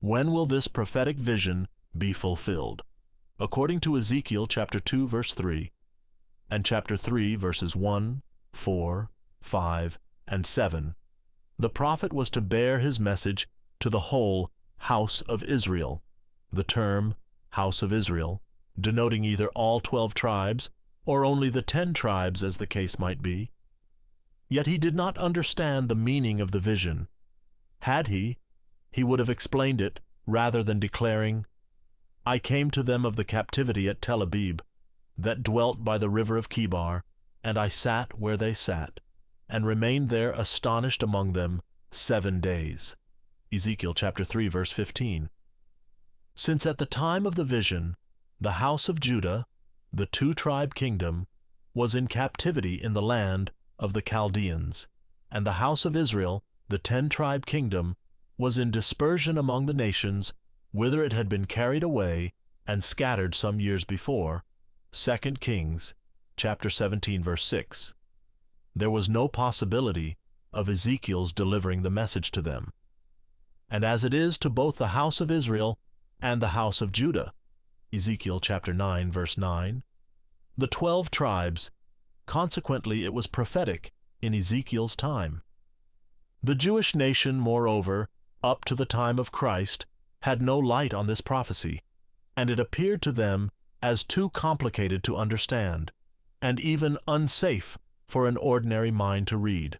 When will this prophetic vision be fulfilled? According to Ezekiel chapter 2, verse 3, and chapter 3, verses 1, 4, 5, and 7, the prophet was to bear his message to the whole house of Israel. The term house of Israel, denoting either all 12 tribes or only the 10 tribes as the case might be. Yet he did not understand the meaning of the vision. Had he would have explained it rather than declaring, I came to them of the captivity at Tel Abib, that dwelt by the river of Chebar, and I sat where they sat, and remained there astonished among them 7 days. Ezekiel chapter 3, verse 15. Since at the time of the vision, the house of Judah, the 2-tribe kingdom, was in captivity in the land of the Chaldeans, and the house of Israel, the 10-tribe kingdom, was in dispersion among the nations, whither it had been carried away and scattered some years before. 2 Kings chapter 17, verse 6. There was no possibility of Ezekiel's delivering the message to them. And as it is to both the house of Israel and the house of Judah, Ezekiel chapter 9, verse 9, the 12 tribes, consequently it was prophetic in Ezekiel's time. The Jewish nation, moreover, up to the time of Christ, had no light on this prophecy, and it appeared to them as too complicated to understand, and even unsafe for an ordinary mind to read.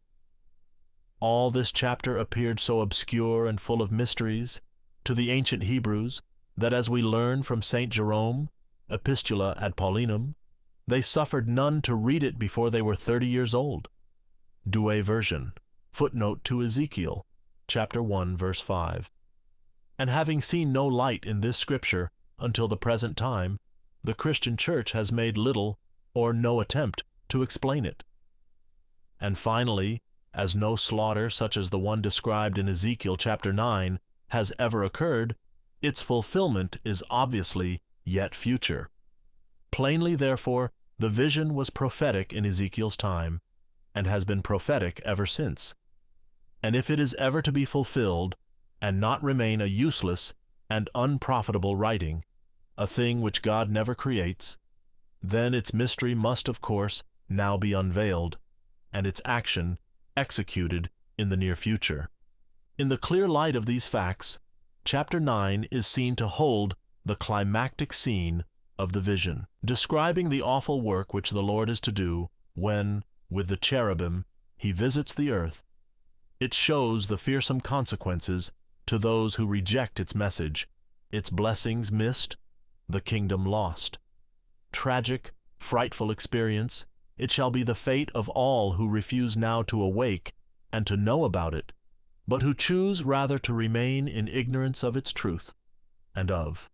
All this chapter appeared so obscure and full of mysteries to the ancient Hebrews that, as we learn from St. Jerome, Epistula ad Paulinum, they suffered none to read it before they were 30 years old. Douay version, footnote to Ezekiel, chapter 1, verse 5. And having seen no light in this scripture until the present time, the Christian Church has made little or no attempt to explain it. And finally, as no slaughter such as the one described in Ezekiel chapter 9 has ever occurred, its fulfillment is obviously yet future. Plainly, therefore, the vision was prophetic in Ezekiel's time, and has been prophetic ever since. And if it is ever to be fulfilled, and not remain a useless and unprofitable writing, a thing which God never creates, then its mystery must, of course, now be unveiled, and its action executed in the near future. In the clear light of these facts, chapter 9 is seen to hold the climactic scene of the vision, describing the awful work which the Lord is to do when, with the cherubim, he visits the earth. It shows the fearsome consequences to those who reject its message, its blessings missed, the kingdom lost. Tragic, frightful experience, it shall be the fate of all who refuse now to awake and to know about it, but who choose rather to remain in ignorance of its truth and of